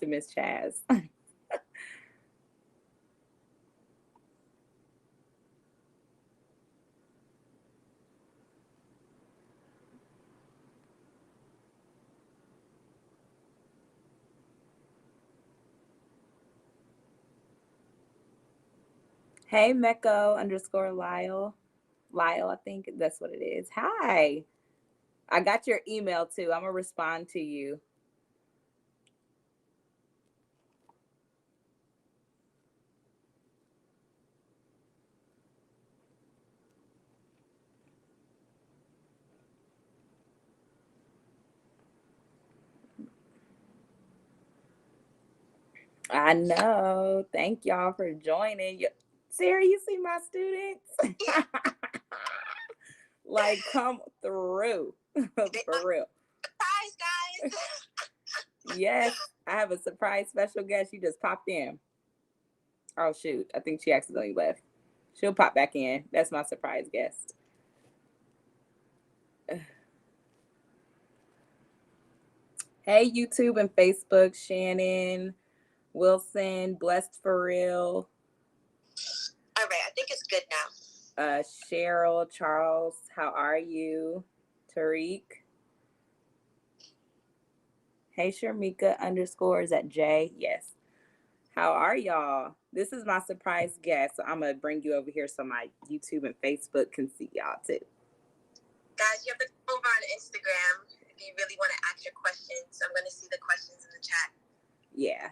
to Miss Chaz. Hey, Mecco underscore Lyle. Lyle, I think that's what it is. Hi. I got your email too. I'm going to respond to you. I know. Thank y'all for joining. Sarah, you see my students? Like, come through. For real. Surprise, guys. Yes, I have a surprise special guest. She just popped in. Oh, shoot. I think she accidentally left. She'll pop back in. That's my surprise guest. Hey, YouTube and Facebook, Shannon, Wilson, Blessed for Real. All right, I think it's good now. Cheryl, Charles, how are you? Tariq. Hey, Sharmika underscores at J. Yes. How are y'all? This is my surprise guest. So I'm going to bring you over here so my YouTube and Facebook can see y'all too. Guys, you have to come over on Instagram if you really want to ask your questions. I'm going to see the questions in the chat. Yeah.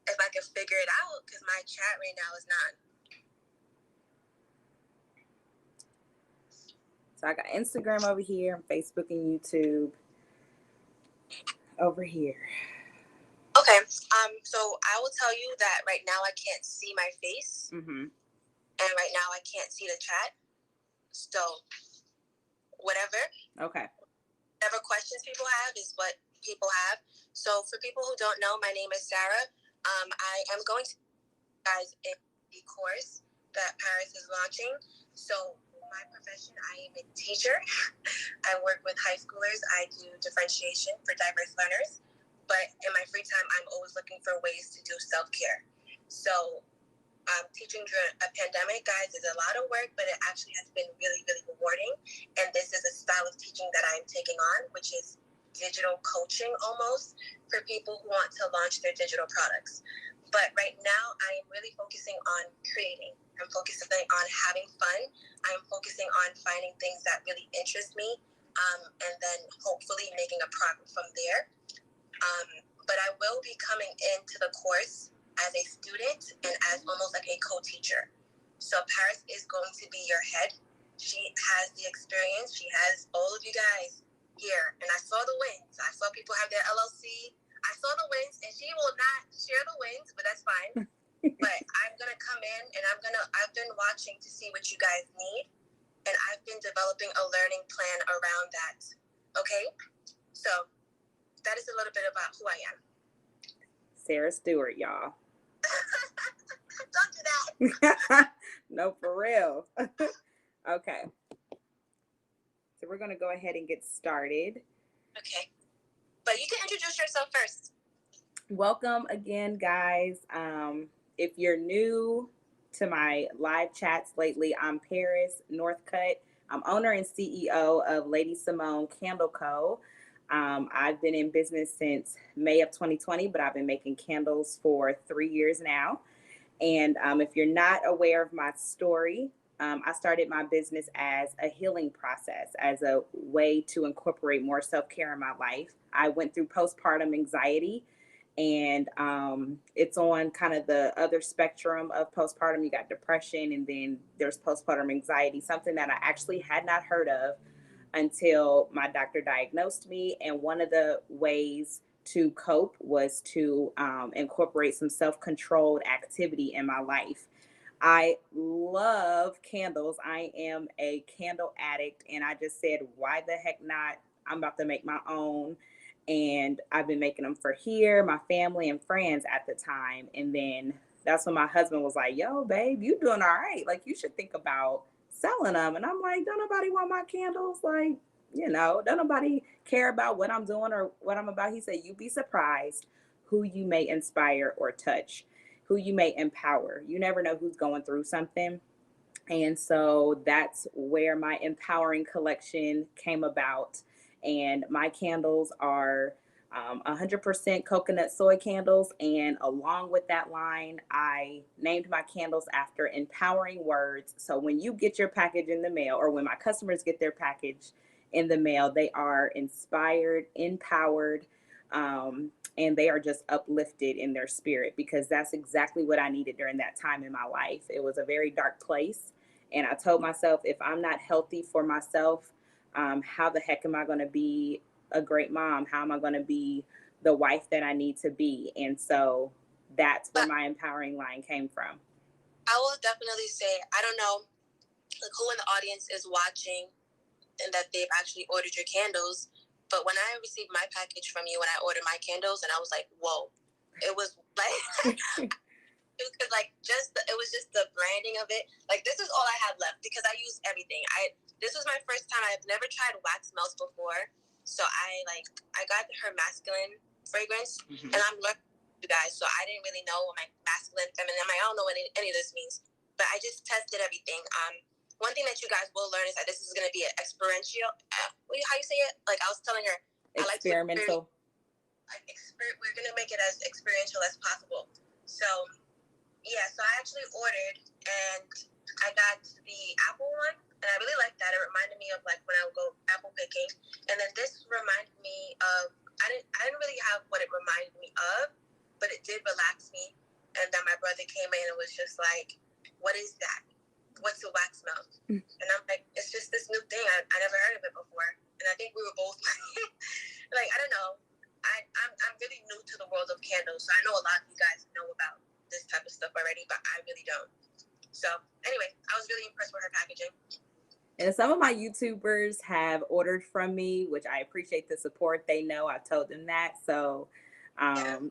If I can figure it out, because my chat right now is not. So I got Instagram over here, Facebook and YouTube over here. Okay. So I will tell you that right now I can't see my face. Mm-hmm. And right now I can't see the chat. So whatever. Okay. Whatever questions people have is what people have. So for people who don't know, my name is Sarah. I am going to guys in the course that Paris is launching. So my profession, I am a teacher. I work with high schoolers. I do differentiation for diverse learners. But in my free time, I'm always looking for ways to do self-care. So teaching during a pandemic, guys, is a lot of work, but it actually has been really, really rewarding. And this is a style of teaching that I'm taking on, which is digital coaching almost for people who want to launch their digital products. But right now, I am really focusing on creating. I'm focusing on having fun. I'm focusing on finding things that really interest me, and then hopefully making a profit from there. But I will be coming into the course as a student and as almost like a co-teacher. So Paris is going to be your head. She has the experience. She has all of you guys here. And I saw the wins. I saw people have their LLC. I saw the wins, and she will not share the wins, but that's fine. But I'm going to come in, and I've been watching to see what you guys need, and I've been developing a learning plan around that. Okay? So that is a little bit about who I am. Sarah Stewart, y'all. Don't do that. No, for real. Okay. So we're going to go ahead and get started. Okay. But you can introduce yourself first. Welcome again, guys. If you're new to my live chats lately, I'm Paris Northcutt. I'm owner and CEO of Lady Simone Candle Co. I've been in business since May of 2020, but I've been making candles for 3 years now. And if you're not aware of my story, I started my business as a healing process, as a way to incorporate more self-care in my life. I went through postpartum anxiety, and it's on kind of the other spectrum of postpartum. You got depression, and then there's postpartum anxiety, something that I actually had not heard of until my doctor diagnosed me. And one of the ways to cope was to incorporate some self-controlled activity in my life. I love candles. I am a candle addict, and I just said, why the heck not? I'm about to make my own. And I've been making them for here, my family and friends at the time. And then that's when my husband was like, yo, babe, you doing all right. Like, you should think about selling them. And I'm like, don't nobody want my candles? Like, don't nobody care about what I'm doing or what I'm about. He said, you'd be surprised who you may inspire or touch, who you may empower. You never know who's going through something. And so that's where my empowering collection came about. And my candles are 100% coconut soy candles. And along with that line, I named my candles after empowering words. So when you get your package in the mail, or when my customers get their package in the mail, they are inspired, empowered, and they are just uplifted in their spirit, because that's exactly what I needed during that time in my life. It was a very dark place. And I told myself, if I'm not healthy for myself, how the heck am I going to be a great mom? How am I going to be the wife that I need to be? And so that's where my empowering line came from. I will definitely say, I don't know like who in the audience is watching and that they've actually ordered your candles, but when I received my package from you, when I ordered my candles, and I was like, whoa, it was like because like it was just the branding of it. Like, this is all I have left because I use everything. This was my first time. I've never tried wax melts before, so I got her masculine fragrance, and I'm learning you guys, so I didn't really know what my masculine, feminine. I don't know what any of this means, but I just tested everything. One thing that you guys will learn is that this is going to be an experiential. How you say it? Like, I was telling her, experimental. We're going to make it as experiential as possible. So yeah, so I actually ordered, and I got the apple one, and I really liked that. It reminded me of like when I would go apple picking, and then this reminded me of I didn't really have what it reminded me of, but it did relax me. And then my brother came in and was just like, "What is that? What's a wax melt?" And I'm like, "It's just this new thing. I never heard of it before." And I think we were both like, I don't know. I'm really new to the world of candles, so I know a lot of you guys know about this type of stuff already, but I really don't. So anyway, I was really impressed with her packaging. And some of my YouTubers have ordered from me, which I appreciate the support. They know I've told them that. So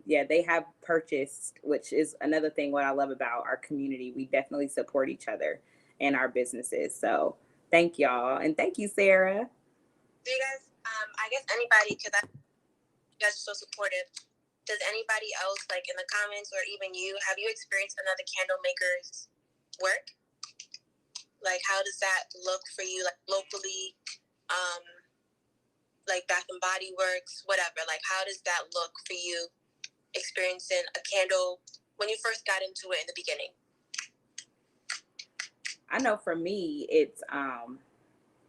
yeah, they have purchased, which is another thing what I love about our community. We definitely support each other and our businesses. So thank y'all. And thank you, Sarah. Do you guys, I guess anybody, because you guys are so supportive. Does anybody else, like in the comments or even you, have you experienced another candle maker's work? Like, how does that look for you, like locally, like Bath and Body Works, whatever? Like, how does that look for you, experiencing a candle when you first got into it in the beginning? I know for me,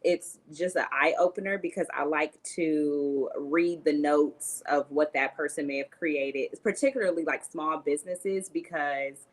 it's just an eye opener, because I like to read the notes of what that person may have created. It's particularly like small businesses, because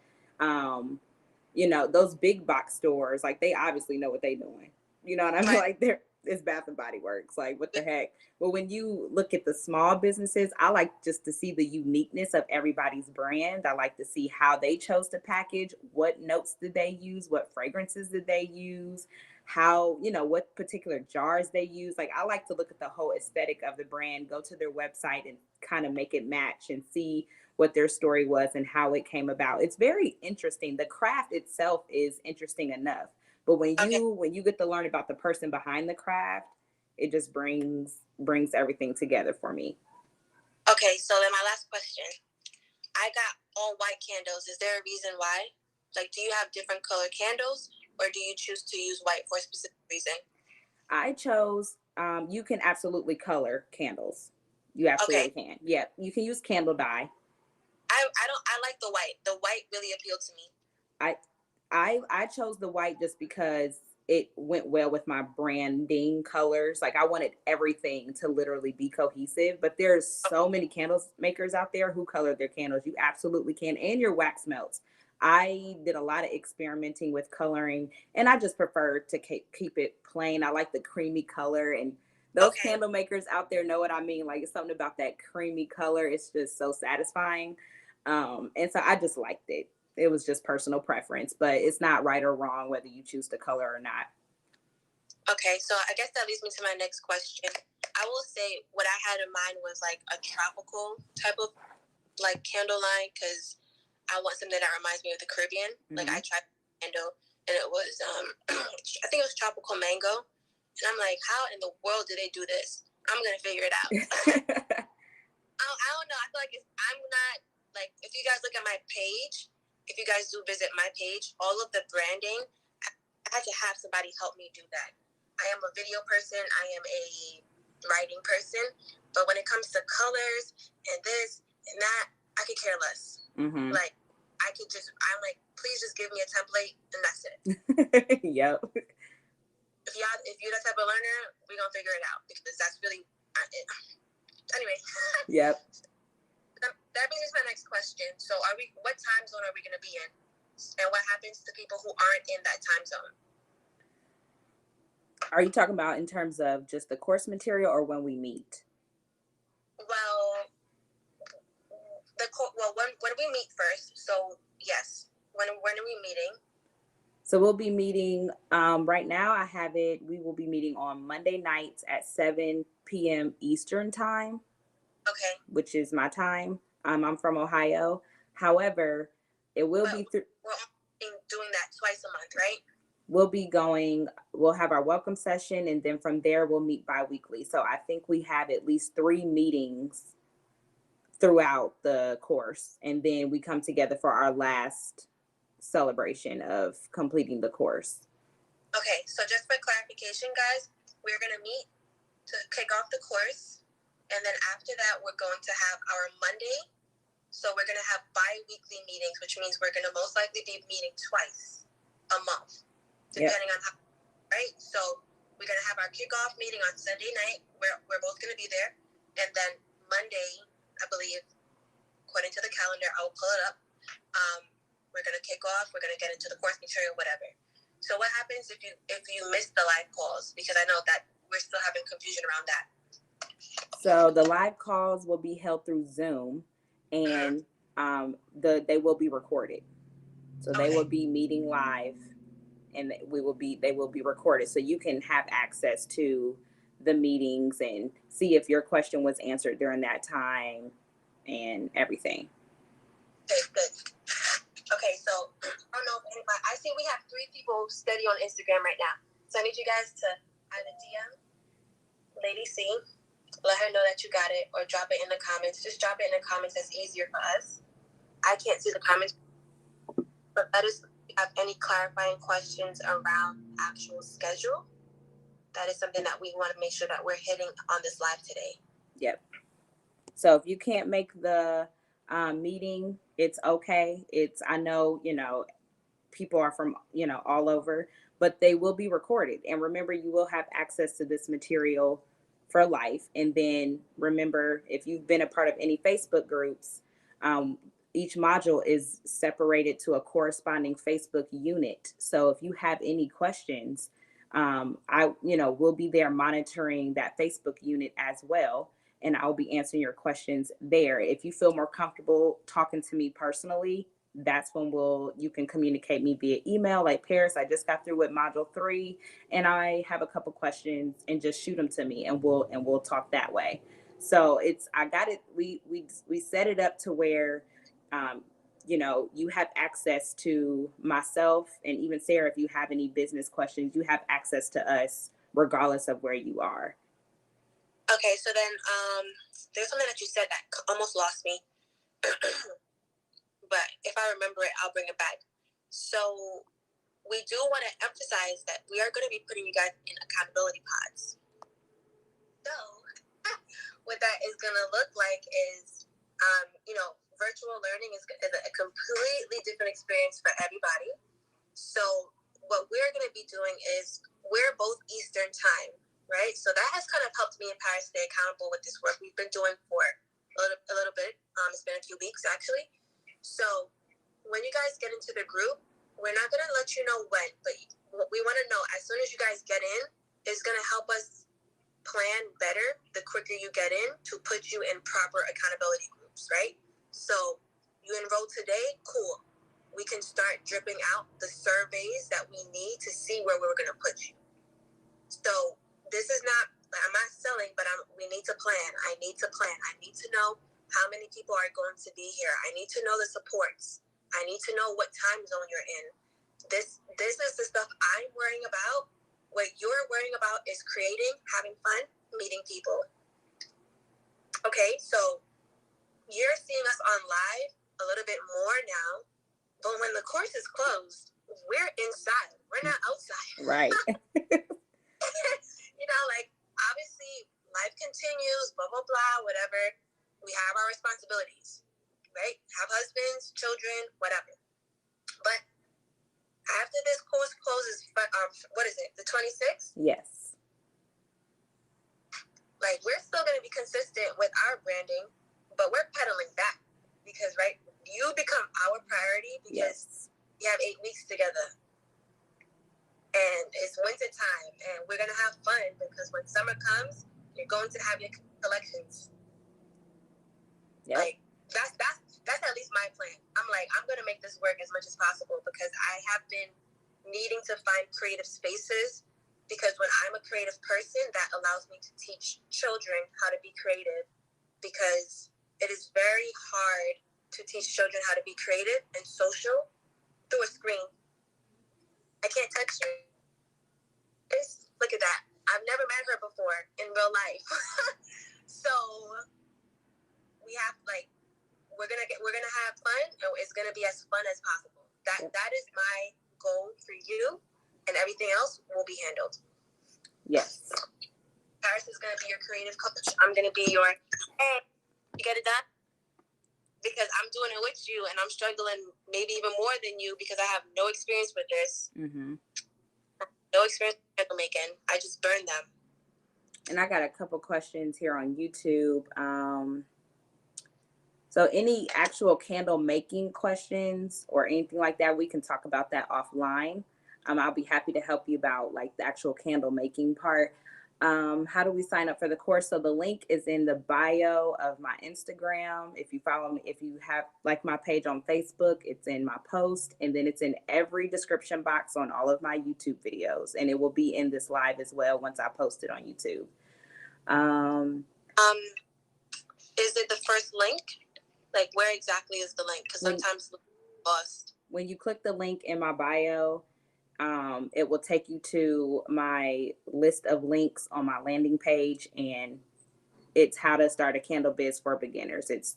those big box stores, like, they obviously know what they're doing. You know what I mean? Like, it's Bath and Body Works. Like, what the heck? But when you look at the small businesses, I like just to see the uniqueness of everybody's brand. I like to see how they chose to package, what notes did they use, what fragrances did they use, how, what particular jars they use. Like, I like to look at the whole aesthetic of the brand, go to their website and kind of make it match and see what their story was and how it came about. It's very interesting. The craft itself is interesting enough, but when you get to learn about the person behind the craft, it just brings everything together for me. Okay, so then my last question. I got all white candles. Is there a reason why? Like, do you have different color candles, or do you choose to use white for a specific reason? I chose, you can absolutely color candles. You absolutely can. Yeah, you can use candle dye. I like the white. The white really appealed to me. I chose the white just because it went well with my branding colors. Like, I wanted everything to literally be cohesive, but there's so many candle makers out there who color their candles. You absolutely can. And your wax melts. I did a lot of experimenting with coloring, and I just prefer to keep it plain. I like the creamy color, and those candle makers out there know what I mean. Like, it's something about that creamy color. It's just so satisfying. And so I just liked it. It was just personal preference, but it's not right or wrong whether you choose to color or not. Okay, so I guess that leads me to my next question. I will say what I had in mind was like a tropical type of like candle line, because I want something that reminds me of the Caribbean. Mm-hmm. Like, I tried a candle, and it was I think it was tropical mango, and I'm like, how in the world do they do this? I'm gonna figure it out. I don't don't know. I feel like I'm not, like, if you guys look at my page, if you guys do visit my page, all of the branding, I had to have somebody help me do that. I am a video person. I am a writing person. But when it comes to colors and this and that, I could care less. Mm-hmm. Like, I'm like, please just give me a template and that's it. Yep. If you're that type of learner, we're going to figure it out because that's really, anyway. Yep. That brings me to my next question. So what time zone are we going to be in? And what happens to people who aren't in that time zone? Are you talking about in terms of just the course material or when we meet? Well, when we meet first. So yes, when are we meeting? So we'll be meeting, right now I have it, we will be meeting on Monday nights at 7 p.m. Eastern time. Okay. Which is my time. I'm from Ohio. However, it will be through. We're doing that twice a month, right? We'll have our welcome session, and then from there we'll meet bi-weekly. So I think we have at least 3 meetings throughout the course, and then we come together for our last celebration of completing the course. Okay, so just for clarification, guys, we're going to meet to kick off the course, and then after that, we're going to have our Monday. So we're going to have bi-weekly meetings, which means we're going to most likely be meeting twice a month, depending on how, right? So we're going to have our kickoff meeting on Sunday night. We're both going to be there. And then Monday, I believe, according to the calendar, I'll pull it up. We're going to kick off. We're going to get into the course material, whatever. So what happens if you miss the live calls? Because I know that we're still having confusion around that. So the live calls will be held through Zoom, and they will be recorded. So they will be meeting live, and they will be recorded, so you can have access to the meetings and see if your question was answered during that time and everything. Okay, good. Okay, so I don't know if anybody, I see we have 3 people steady on Instagram right now. So I need you guys to either DM LadyC, let her know that you got it, or drop it in the comments. Just drop it in the comments. That's easier for us. I can't see the comments, but let us have any clarifying questions around actual schedule. That is something that we want to make sure that we're hitting on this live today. Yep. So if you can't make the meeting, it's okay. I know, people are from, all over, but they will be recorded. And remember, you will have access to this material for life. And then remember, if you've been a part of any Facebook groups, each module is separated to a corresponding Facebook unit. So if you have any questions, we'll be there monitoring that Facebook unit as well. And I'll be answering your questions there. If you feel more comfortable talking to me personally, that's when you can communicate me via email. Like, Paris, I just got through with module 3 and I have a couple questions, and just shoot them to me, and we'll talk that way. So I got it. We set it up to where, you have access to myself, and even Sarah, if you have any business questions, you have access to us regardless of where you are. Okay, so then there's something that you said that almost lost me. But if I remember it, I'll bring it back. So we do want to emphasize that we are going to be putting you guys in accountability pods. So what that is going to look like is, virtual learning is a completely different experience for everybody. So what we're going to be doing is, we're both Eastern time, right? So that has kind of helped me and Paris stay accountable with this work we've been doing for a little bit. It's been a few weeks, actually. So when you guys get into the group, we're not going to let you know when, but what we want to know as soon as you guys get in is going to help us plan better the quicker you get in to put you in proper accountability groups, right? So you enroll today, cool. We can start dripping out the surveys that we need to see where we're going to put you. So this is not, I'm not selling, but we need to plan. I need to plan. I need to know how many people are going to be here. I need to know the supports. I need to know what time zone you're in. This is the stuff I'm worrying about. What you're worrying about is creating, having fun, meeting people. Okay, so you're seeing us on live a little bit more now, but when the course is closed, we're inside. We're not outside. Right. Like, obviously, life continues, blah, blah, blah, whatever. We have our responsibilities, right? Have husbands, children, whatever. But after this course closes, what is it, the 26th? Yes. Like, we're still going to be consistent with our branding, but we're pedaling back because, right, you become our priority because we have 8 weeks together. And it's winter time, and we're going to have fun because when summer comes, you're going to have your collections. Yep. Like, that's at least my plan. I'm going to make this work as much as possible because I have been needing to find creative spaces because when I'm a creative person, that allows me to teach children how to be creative because it is very hard to teach children how to be creative and social through a screen. I can't touch you. Look at that. I've never met her before in real life. So we have we're gonna have fun, and it's gonna be as fun as possible. That is my goal for you, and everything else will be handled. Yes. Paris is gonna be your creative coach. I'm gonna be your hey, you get it done? Because I'm doing it with you, and I'm struggling maybe even more than you because I have no experience with this. Mm-hmm. No experience with making. I just burned them. And I got a couple questions here on YouTube. So any actual candle making questions or anything like that, we can talk about that offline. I'll be happy to help you about like the actual candle making part. How do we sign up for the course? So the link is in the bio of my Instagram. If you follow me, if you have like my page on Facebook, it's in my post, and then it's in every description box on all of my YouTube videos, and it will be in this live as well once I post it on YouTube. Is it the first link? Like, where exactly is the link? Because sometimes it's lost. When you click the link in my bio, it will take you to my list of links on my landing page, and it's how to start a candle biz for beginners. It's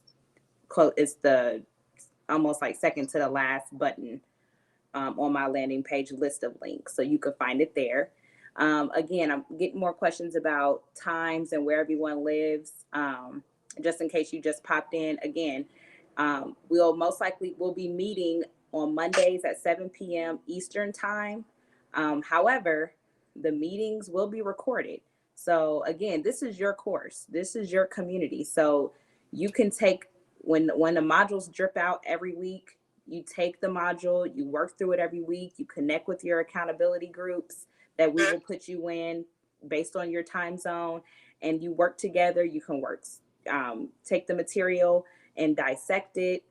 the almost like second to the last button on my landing page list of links, so you can find it there. Again, I'm getting more questions about times and where everyone lives. Just in case you just popped in, again, we'll be meeting on Mondays at 7 p.m. Eastern time. However, the meetings will be recorded. So again, this is your course. This is your community. So you can take, when the modules drip out every week, you take the module, you work through it every week, you connect with your accountability groups that we will put you in based on your time zone, and you work together. You can take the material and dissect it,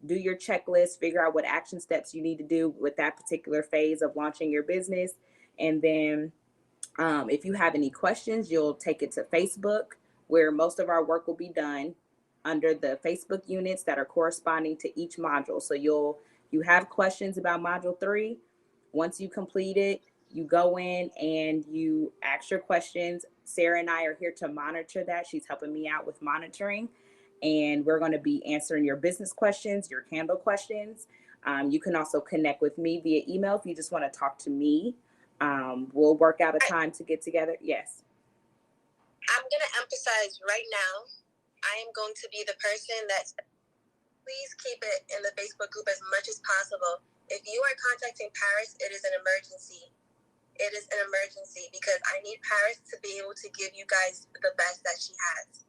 do your checklist, figure out what action steps you need to do with that particular phase of launching your business. And then if you have any questions, you'll take it to Facebook, where most of our work will be done under the Facebook units that are corresponding to each module. So you have questions about module 3. Once you complete it, you go in and you ask your questions. Sarah and I are here to monitor that. She's helping me out with monitoring. And we're going to be answering your business questions, your candle questions. You can also connect with me via email if you just want to talk to me. We'll work out a time to get together. Yes. I'm going to emphasize right now, I am going to be the person that please keep it in the Facebook group as much as possible. If you are contacting Paris, it is an emergency. It is an emergency because I need Paris to be able to give you guys the best that she has.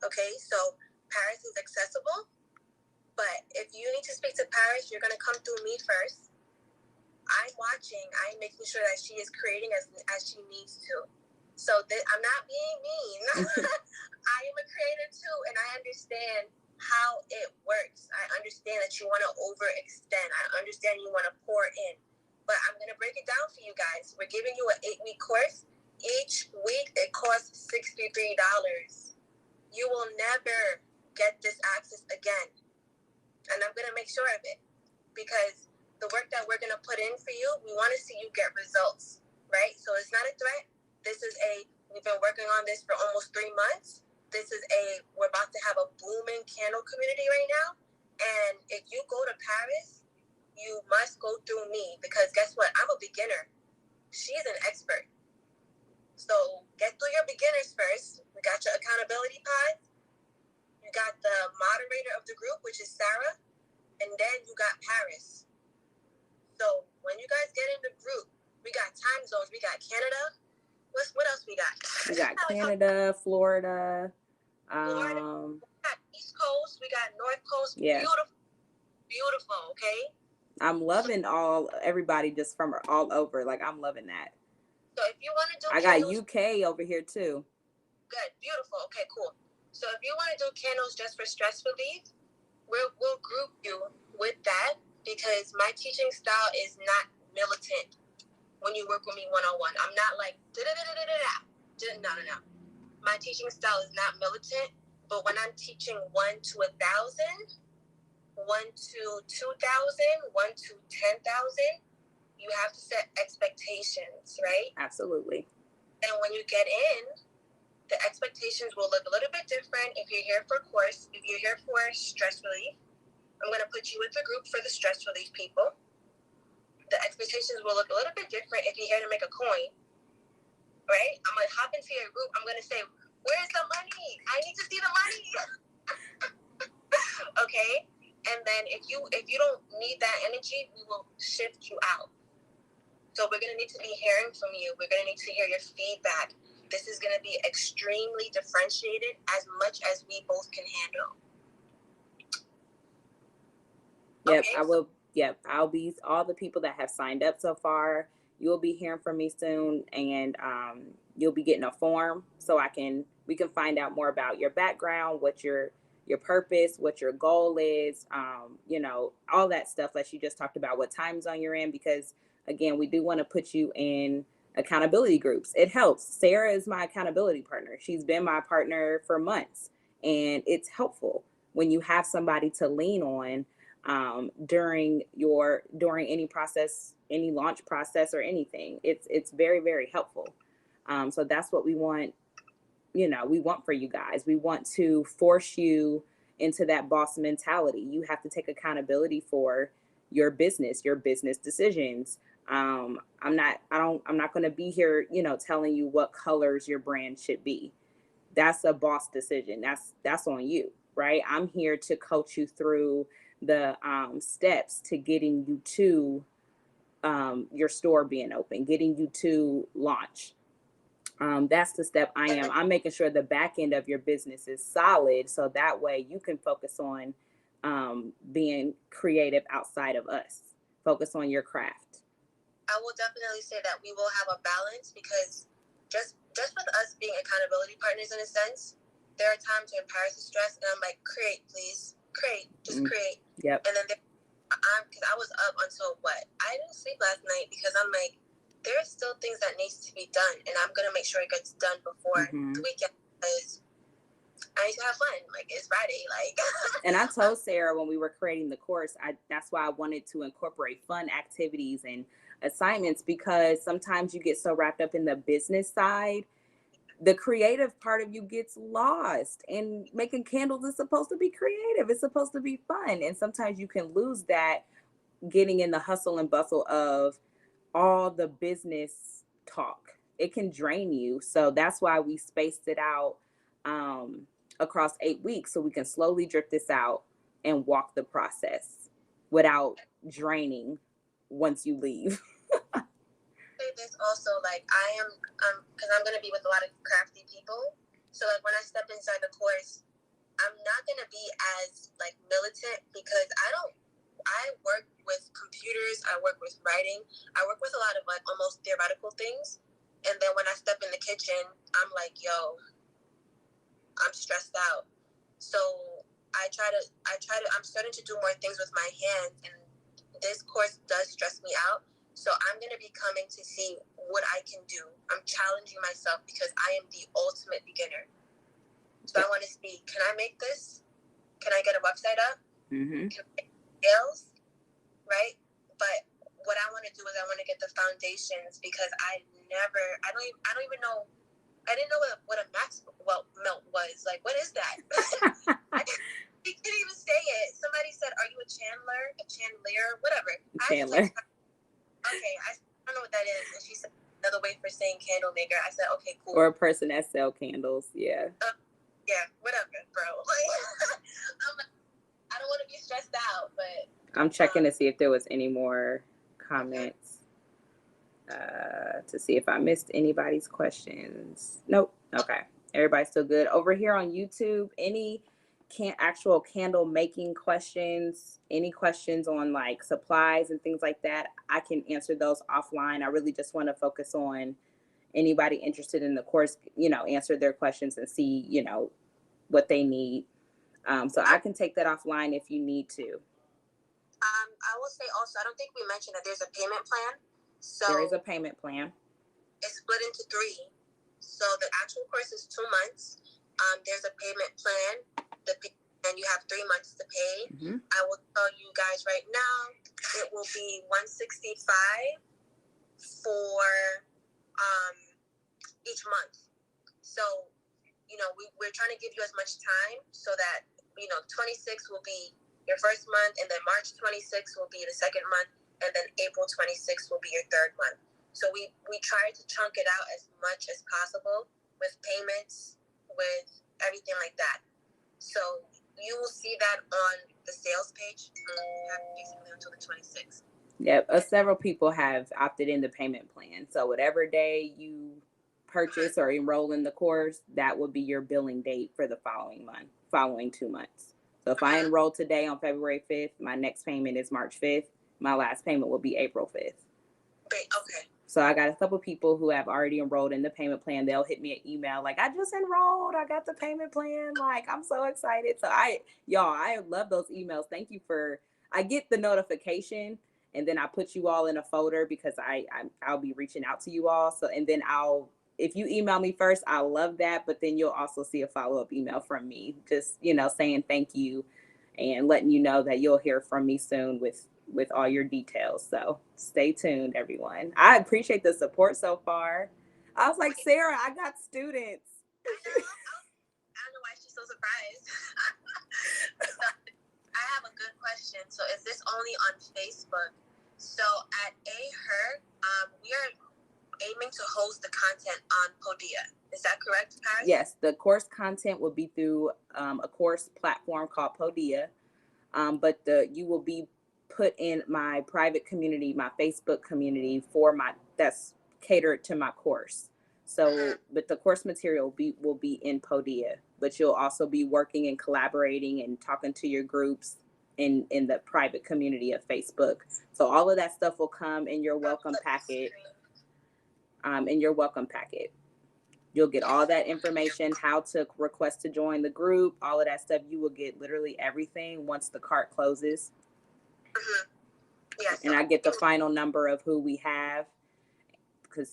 Okay, so Paris is accessible, but if you need to speak to Paris, you're going to come through me first. I'm watching. I'm making sure that she is creating as she needs to. So I'm not being mean. I am a creator too, and I understand how it works. I understand that you want to overextend. I understand you want to pour in. But I'm going to break it down for you guys. We're giving you an 8-week course. Each week, it costs $63. You will never get this access again. And I'm going to make sure of it. Because the work that we're going to put in for you, we want to see you get results, right? So it's not a threat. We've been working on this for almost 3 months. we're about to have a booming candle community right now. And if you go to Paris, you must go through me, because guess what? I'm a beginner. She's an expert. So get through your beginners first. We got your accountability pod. You got the moderator of the group, which is Sarah. And then you got Paris. So when you guys get in the group, we got time zones. We got Canada. What else we got? We got Canada, Florida. We got East Coast. We got North Coast. Yeah. Beautiful. Okay. I'm loving everybody just from all over. Like, I'm loving that. So if you want to do, I got UK over here too. Good, beautiful. Okay, cool. So if you want to do candles just for stress relief, we'll group you with that, because my teaching style is not militant. When you work with me one-on-one, I'm not like no. My teaching style is not militant, but when I'm teaching 1 to 1,000, 1 to 2,000, 1 to 10,000, you have to set expectations, right? Absolutely. And when you get in, the expectations will look a little bit different. If you're here for course, if you're here for stress relief, I'm going to put you with the group for the stress relief people. The expectations will look a little bit different if you're here to make a coin, right? I'm going to hop into your group. I'm going to say, where's the money? I need to see the money. Okay? And then if you don't need that energy, we will shift you out. So we're going to need to be hearing from you. We're going to need to hear your feedback. This is going to be extremely differentiated, as much as we both can handle. Yep, Okay, I will. Yep, I'll be all the people that have signed up so far. You'll be hearing from me soon, and you'll be getting a form so we can find out more about your background, what your purpose, what your goal is, all that stuff that you just talked about, what time zone you're in, because again, we do want to put you in accountability groups. It helps. Sarah is my accountability partner. She's been my partner for months, and it's helpful when you have somebody to lean on during any process, any launch process or anything. It's very, very helpful. So that's what we want. We want for you guys. We want to force you into that boss mentality. You have to take accountability for your business decisions. I'm not going to be here, telling you what colors your brand should be. That's a boss decision. That's on you, right? I'm here to coach you through the steps to getting you to your store being open, getting you to launch. That's the step I'm making sure the back end of your business is solid, so that way you can focus on being creative outside of us. Focus on your craft. I will definitely say that we will have a balance, because just with us being accountability partners in a sense, there are times when Paris is stressed and I'm like, create, please. Create. Just create. Yep. And then because I was up until I didn't sleep last night, because I'm like, there are still things that needs to be done, and I'm going to make sure it gets done before the weekend, because I need to have fun. Like, it's Friday. Like, and I told Sarah when we were creating the course, that's why I wanted to incorporate fun activities and assignments, because sometimes you get so wrapped up in the business side, the creative part of you gets lost. And making candles is supposed to be creative. It's supposed to be fun. And sometimes you can lose that getting in the hustle and bustle of all the business talk. It can drain you. So that's why we spaced it out across 8 weeks, so we can slowly drip this out and walk the process without draining once you leave. This also, like, I am, because I'm going to be with a lot of crafty people. So, like, when I step inside the course, I'm not going to be as, like, militant, because I work with computers, I work with writing, I work with a lot of, like, almost theoretical things. And then when I step in the kitchen, I'm like, yo, I'm stressed out. So I'm starting to do more things with my hands, and this course does stress me out. So I'm going to be coming to see what I can do. I'm challenging myself, because I am the ultimate beginner. So I want to see, can I make this? Can I get a website up? Mm-hmm. Can I make sales? Right? But what I want to do is I want to get the foundations, because I don't even know I didn't know what a melt was. Like, what is that? He couldn't even say it. Somebody said, "Are you a chandelier, whatever?" Chandler. Okay, I don't know what that is. And she said another way for saying candle maker. I said, okay, cool. Or a person that sell candles. Yeah. Yeah, whatever, bro. Like, I don't want to be stressed out, but I'm checking to see if there was any more comments. To see if I missed anybody's questions. Nope. Okay. Everybody's still good. Over here on YouTube, any actual candle making questions, any questions on like supplies and things like that, I can answer those offline. I really just want to focus on anybody interested in the course, answer their questions and see, what they need. So I can take that offline if you need to. I will say also, I don't think we mentioned that there's a payment plan. So there is a payment plan. It's split into 3. So the actual course is 2 months. There's a payment plan. And you have 3 months to pay. Mm-hmm. I will tell you guys right now, it will be $165 for each month. So, we're trying to give you as much time so that, 26 will be your first month, and then March 26 will be the second month, and then April 26 will be your third month. So we try to chunk it out as much as possible with payments, with everything like that. So you will see that on the sales page basically until the 26th. Yep, several people have opted in the payment plan. So whatever day you purchase or enroll in the course, that will be your billing date for the following 2 months. So if I enroll today on February 5th, my next payment is March 5th. My last payment will be April 5th. Okay. So I got a couple people who have already enrolled in the payment plan. They'll hit me an email like, I just enrolled. I got the payment plan. Like, I'm so excited. So I love those emails. Thank you I get the notification and then I put you all in a folder because I'll be reaching out to you all. So, and then if you email me first, I love that. But then you'll also see a follow-up email from me, just, saying thank you and letting you know that you'll hear from me soon with all your details. So stay tuned, everyone. I appreciate the support so far. I was like, Sarah, I got students. I don't know why she's so surprised. I have a good question. So is this only on Facebook? So at AHER, we are aiming to host the content on Podia. Is that correct, Paris? Yes, the course content will be through a course platform called Podia. But you will be put in my private community, my Facebook community that's catered to my course. So, but the course material will be in Podia, but you'll also be working and collaborating and talking to your groups in the private community of Facebook. So all of that stuff will come in your welcome packet. You'll get all that information, how to request to join the group, all of that stuff. You will get literally everything once the cart closes. Mm-hmm. Yes. And I get the final number of who we have.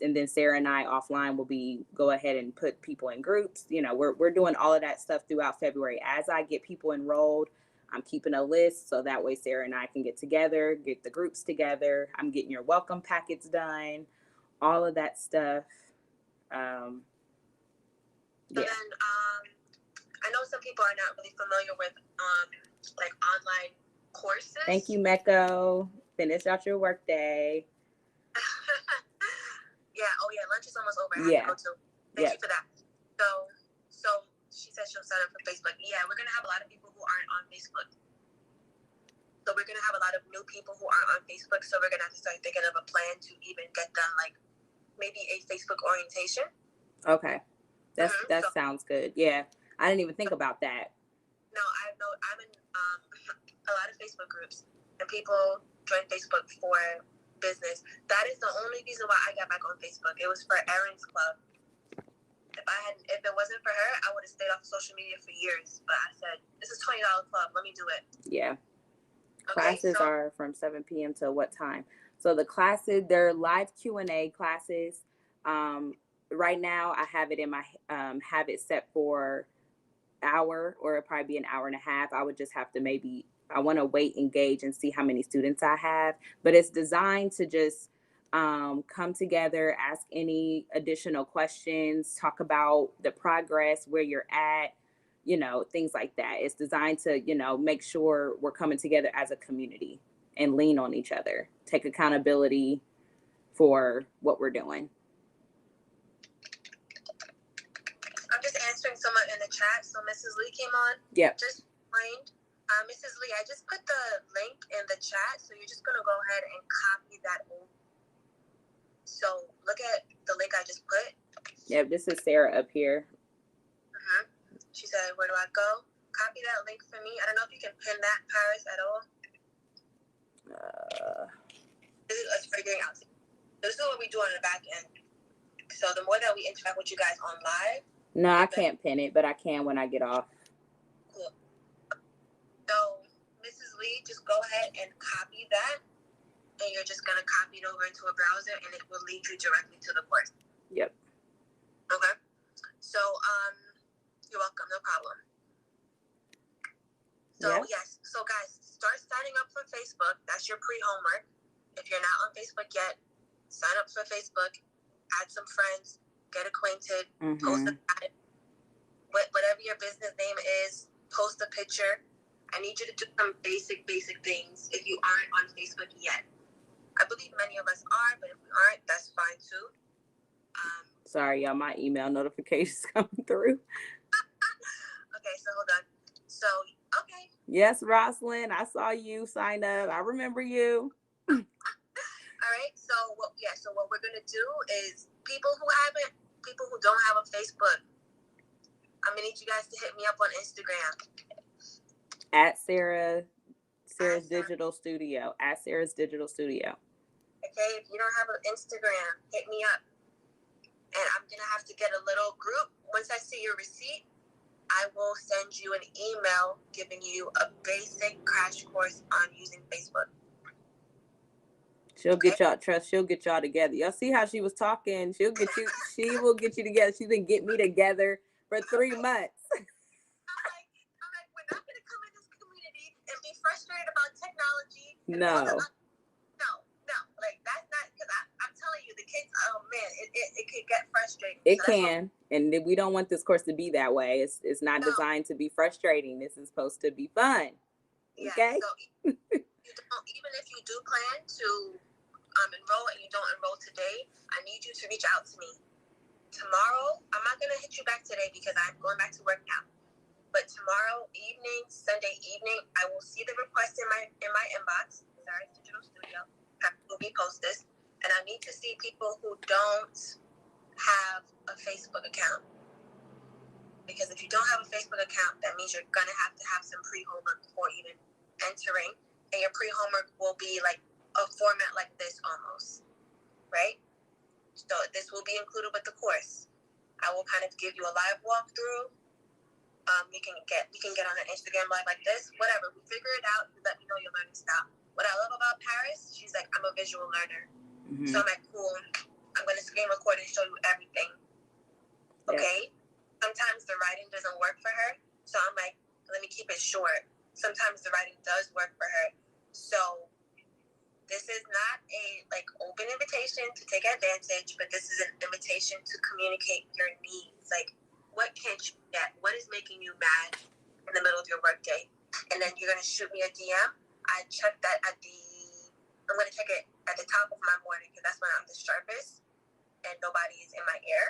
And then Sarah and I offline will go ahead and put people in groups. We're doing all of that stuff throughout February. As I get people enrolled, I'm keeping a list so that way Sarah and I can get together, get the groups together. I'm getting your welcome packets done, all of that stuff. So then, I know some people are not really familiar with like online courses. Thank you, Meko. Finish out your work day. Yeah. Oh, yeah. Lunch is almost over. I have to go too. Thank you for that. So she said she'll sign up for Facebook. Yeah, we're gonna have a lot of people who aren't on Facebook. So we're gonna have a lot of new people who aren't on Facebook. So we're gonna have to start thinking of a plan to even get them like maybe a Facebook orientation. Okay. That sounds good. Yeah. I didn't even think about that. No, I'm in a lot of Facebook groups and people join Facebook for business. That is the only reason why I got back on Facebook. It was for Erin's club. If it wasn't for her, I would have stayed off social media for years. But I said, this is $20 club. Let me do it. Yeah. Okay, classes are from 7 p.m. to what time? So the classes, they're live Q&A classes. Right now, I have it in my have it set for hour, or it'll probably be an hour and a half. I would just have to I want to wait and gauge and see how many students I have. But it's designed to just come together, ask any additional questions, talk about the progress, where you're at, things like that. It's designed to, make sure we're coming together as a community and lean on each other, take accountability for what we're doing. I'm just answering someone in the chat. So Mrs. Lee came on. Yep. Just joined. Mrs. Lee, I just put the link in the chat, so you're just going to go ahead and copy that over. So look at the link I just put. Yep, this is Sarah up here. Mm-hmm. She said, where do I go? Copy that link for me. I don't know if you can pin that, Paris, at all. This is us figuring out. This is what we do on the back end. So the more that we interact with you guys on live. No, I can't pin it, but I can when I get off. Cool. So, Mrs. Lee, just go ahead and copy that. And you're just going to copy it over into a browser, and it will lead you directly to the course. Yep. Okay. So, you're welcome. No problem. So, yes. So, guys, start signing up for Facebook. That's your pre-homework. If you're not on Facebook yet, sign up for Facebook. Add some friends. Get acquainted. Mm-hmm. Post a whatever your business name is. Post a picture. I need you to do some basic things if you aren't on Facebook yet. I believe many of us are, but if we aren't, that's fine too. Sorry, y'all, my email notifications coming through. Okay, so hold on. So, okay. Yes, Rosalind, I saw you sign up. I remember you. All right, so what we're going to do is people who don't have a Facebook, I'm going to need you guys to hit me up on Instagram. At Sarah's Digital Studio. At Sarah's Digital Studio. Okay, if you don't have an Instagram, hit me up. And I'm going to have to get a little group. Once I see your receipt, I will send you an email giving you a basic crash course on using Facebook. She'll get y'all She'll get y'all together. Y'all see how she was talking? She will get you together. She's been getting me together for 3 months. I'm like, we're not going to come in this community and be frustrated about technology. No. Like, that's not, because I'm telling you, the kids, oh man, it could get frustrating. It can, and we don't want this course to be that way. It's not designed to be frustrating. This is supposed to be fun. Yeah, okay? So even if you do plan to enroll and you don't enroll today, I need you to reach out to me. Tomorrow, I'm not going to hit you back today because I'm going back to work now. But tomorrow evening, Sunday evening, I will see the request in my inbox. Sorry, Digital Studio. Will be posted, and I need to see people who don't have a Facebook account. Because if you don't have a Facebook account, that means you're gonna have to have some pre-homework before even entering, and your pre-homework will be like a format like this almost, right? So this will be included with the course. I will kind of give you a live walkthrough. We can get on an Instagram live like this, whatever. We figure it out. You let me know your learning style. What I love about Paris, she's like, I'm a visual learner. Mm-hmm. So I'm like, cool. I'm going to screen record and show you everything. Okay? Yeah. Sometimes the writing doesn't work for her. So I'm like, let me keep it short. Sometimes the writing does work for her. So this is not a open invitation to take advantage, but this is an invitation to communicate your needs. Like, what can't you get? What is making you mad in the middle of your workday? And then you're going to shoot me a DM. I check that I'm going to check it at the top of my morning because that's when I'm the sharpest and nobody is in my ear.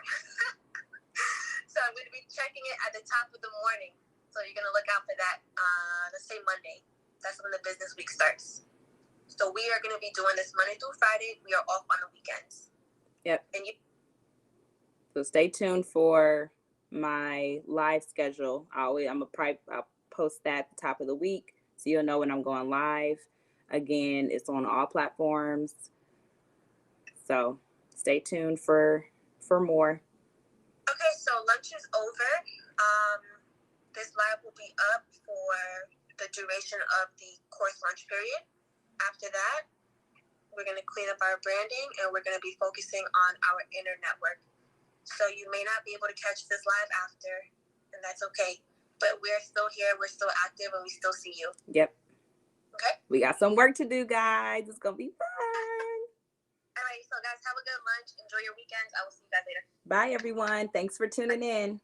So I'm going to be checking it at the top of the morning. So you're going to look out for that, let's say Monday. That's when the business week starts. So we are going to be doing this Monday through Friday. We are off on the weekends. Yep. So stay tuned for my live schedule. I'll post that at the top of the week. So you'll know when I'm going live. Again, it's on all platforms. So stay tuned for more. Okay, so lunch is over. This live will be up for the duration of the course lunch period. After that, we're going to clean up our branding and we're going to be focusing on our inner network. So you may not be able to catch this live after, and that's okay. But we're still here, we're still active, and we still see you. Yep. Okay? We got some work to do, guys. It's going to be fun. All right, so your weekends. I will see you guys later. Bye, everyone. Thanks for tuning in.